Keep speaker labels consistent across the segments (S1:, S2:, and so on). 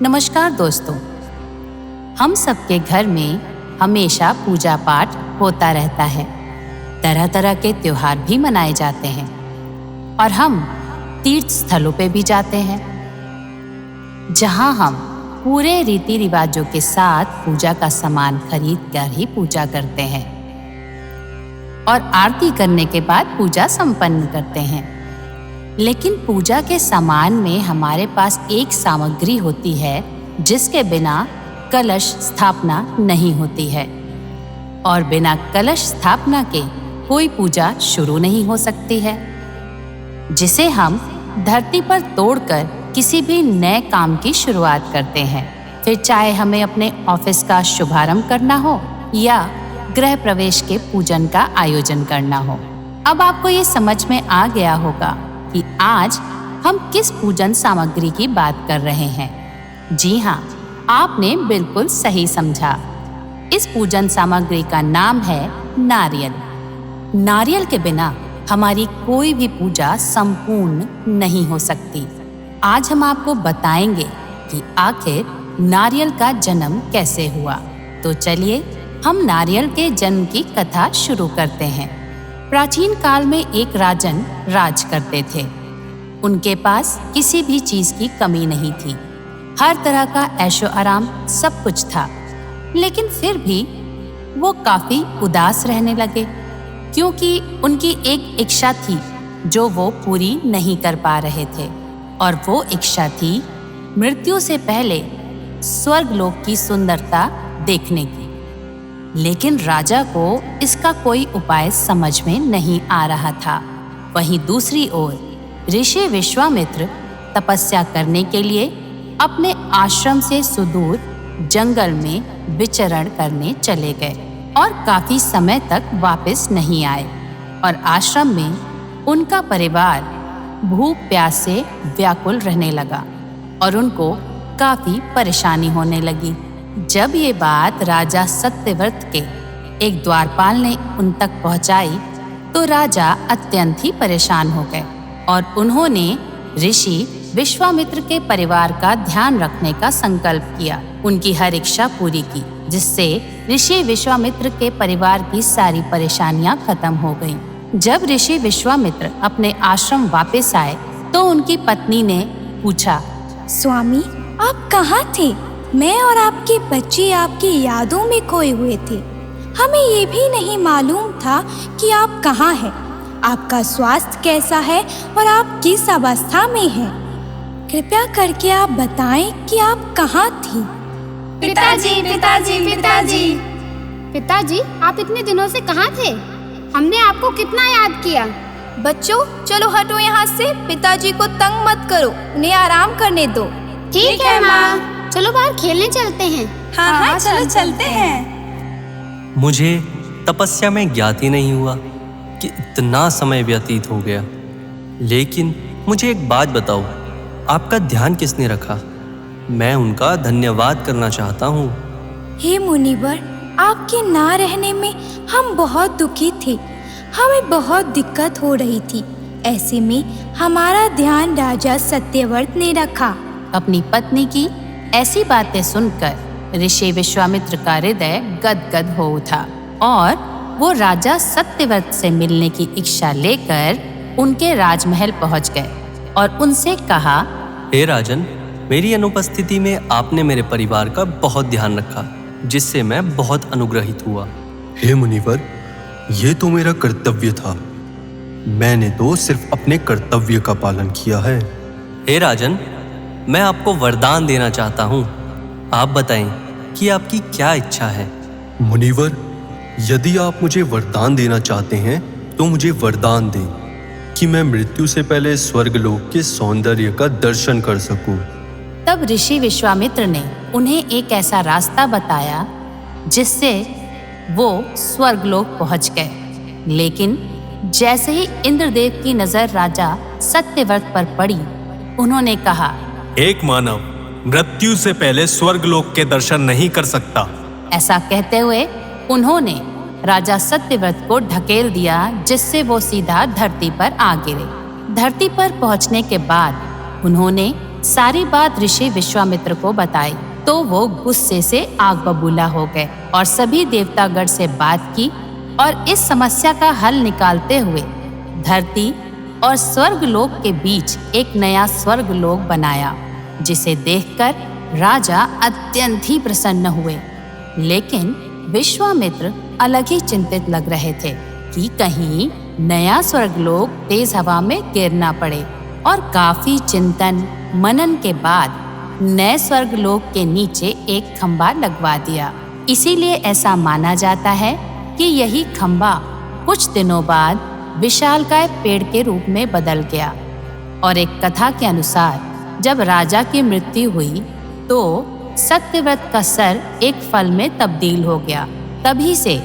S1: नमस्कार दोस्तों, हम सबके घर में हमेशा पूजा पाठ होता रहता है। तरह तरह के त्योहार भी मनाए जाते हैं और हम तीर्थ स्थलों पे भी जाते हैं, जहां हम पूरे रीति रिवाजों के साथ पूजा का सामान खरीद कर ही पूजा करते हैं और आरती करने के बाद पूजा संपन्न करते हैं। लेकिन पूजा के सामान में हमारे पास एक सामग्री होती है जिसके बिना कलश स्थापना नहीं होती है, और बिना कलश स्थापना के कोई पूजा शुरू नहीं हो सकती है, जिसे हम धरती पर तोड़कर किसी भी नए काम की शुरुआत करते हैं। फिर चाहे हमें अपने ऑफिस का शुभारंभ करना हो या गृह प्रवेश के पूजन का आयोजन करना हो। अब आपको ये समझ में आ गया होगा कि आज हम किस पूजन सामग्री की बात कर रहे हैं। जी हाँ, आपने बिल्कुल सही समझा। इस पूजन सामग्री का नाम है नारियल। नारियल के बिना हमारी कोई भी पूजा संपूर्ण नहीं हो सकती। आज हम आपको बताएंगे कि आखिर नारियल का जन्म कैसे हुआ। तो चलिए हम नारियल के जन्म की कथा शुरू करते हैं। प्राचीन काल में एक राजन राज करते थे। उनके पास किसी भी चीज की कमी नहीं थी। हर तरह का ऐशो आराम सब कुछ था, लेकिन फिर भी वो काफी उदास रहने लगे, क्योंकि उनकी एक इच्छा थी जो वो पूरी नहीं कर पा रहे थे, और वो इच्छा थी मृत्यु से पहले स्वर्गलोक की सुंदरता देखने की। लेकिन राजा को इसका कोई उपाय समझ में नहीं आ रहा था। वहीं दूसरी ओर ऋषि विश्वामित्र तपस्या करने के लिए अपने आश्रम से सुदूर जंगल में विचरण करने चले गए और काफी समय तक वापस नहीं आए, और आश्रम में उनका परिवार भूख प्यास से व्याकुल रहने लगा और उनको काफी परेशानी होने लगी। जब ये बात राजा सत्यव्रत के एक द्वारपाल ने उन तक पहुंचाई तो राजा अत्यंत ही परेशान हो गए और उन्होंने ऋषि विश्वामित्र के परिवार का ध्यान रखने का संकल्प किया। उनकी हर इच्छा पूरी की, जिससे ऋषि विश्वामित्र के परिवार की सारी परेशानियां खत्म हो गईं। जब ऋषि विश्वामित्र अपने आश्रम वापस आए तो उनकी पत्नी ने पूछा,
S2: स्वामी, आप कहाँ थे? मैं और आपके बच्चे आपकी यादों में खोए हुए थे। हमें ये भी नहीं मालूम था कि आप कहाँ हैं। आपका स्वास्थ्य कैसा है और आप किस अवस्था में हैं? कृपया करके आप बताएं कि आप कहाँ थी।
S3: पिताजी, पिताजी, पिताजी। पिताजी, आप इतने दिनों से कहाँ थे? हमने आपको कितना याद किया।
S2: बच्चों, चलो हटो यहाँ से। पिताजी को तंग मत करो, उन्हें आराम करने दो।
S3: ठीक है माँ, चलो बाहर खेलने चलते हैं।
S2: हाँ, चलो चलते हैं।
S4: मुझे तपस्या में ज्ञात ही नहीं हुआ कि इतना समय व्यतीत हो गया। लेकिन मुझे एक बात बताओ, आपका ध्यान किसने रखा? मैं उनका धन्यवाद करना चाहता हूँ।
S2: हे मुनिवर, आपके ना रहने में हम बहुत दुखी थे। हमें बहुत दिक्कत हो रही थी। ऐसे में हमारा ध्यान राजा सत्यव्रत ने रखा।
S1: अपनी पत्नी की ऐसी बातें सुनकर ऋषि विश्वामित्र का हृदय गदगद हो उठा और वो राजा सत्यव्रत से मिलने की इच्छा लेकर उनके राजमहल पहुंच गए और उनसे कहा,
S4: हे राजन, मेरी अनुपस्थिति में आपने मेरे परिवार का बहुत ध्यान रखा, जिससे मैं बहुत अनुग्रहित हुआ।
S5: हे मुनिवर, ये तो मेरा कर्तव्य था। मैंने तो सिर्फ अपने कर्तव्य का पालन किया है।
S4: हे राजन, मैं आपको वरदान देना चाहता हूँ। आप बताएं कि आपकी क्या इच्छा है।
S5: मुनिवर, यदि आप मुझे वरदान देना चाहते हैं तो मुझे वरदान दें कि मैं मृत्यु से पहले स्वर्गलोक के सौंदर्य का दर्शन कर सकूं।
S1: तब ऋषि विश्वामित्र ने उन्हें एक ऐसा रास्ता बताया जिससे वो स्वर्गलोक पहुंच गए। लेकिन जैसे ही इंद्रदेव की नजर राजा सत्यव्रत पर पड़ी, उन्होंने कहा,
S6: एक मानव मृत्यु से पहले स्वर्गलोक के दर्शन नहीं कर सकता।
S1: ऐसा कहते हुए उन्होंने राजा सत्यव्रत को ढकेल दिया, जिससे वो सीधा धरती पर आ गिरे। धरती पर पहुंचने के बाद उन्होंने सारी बात ऋषि विश्वामित्र को बताई तो वो गुस्से से आग बबूला हो गए और सभी देवतागण से बात की और इस समस्या का हल निकालते हुए धरती और स्वर्गलोक के बीच एक नया स्वर्गलोक बनाया, जिसे देखकर राजा अत्यंत ही प्रसन्न हुए। लेकिन विश्वामित्र अलग ही चिंतित लग रहे थे कि कहीं नया स्वर्गलोक तेज हवा में गिर ना पड़े, और काफी चिंतन मनन के बाद नए स्वर्गलोक के नीचे एक खंबा लगवा दिया। इसीलिए ऐसा माना जाता है कि यही खंबा कुछ दिनों बाद विशालकाय पेड़ के रूप में बदल गया। और एक कथा के अनुसार जब राजा की मृत्यु हुई तो सत्यव्रत का सर एक फल में तब्दील हो गया। तभी से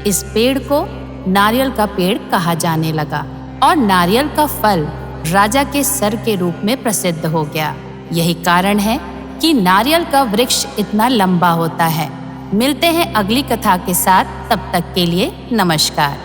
S1: इस पेड़ को नारियल का पेड़ कहा जाने लगा और नारियल का फल राजा के सर के रूप में प्रसिद्ध हो गया। यही कारण है कि नारियल का वृक्ष इतना लंबा होता है। मिलते हैं अगली कथा के साथ, तब तक के लिए नमस्कार।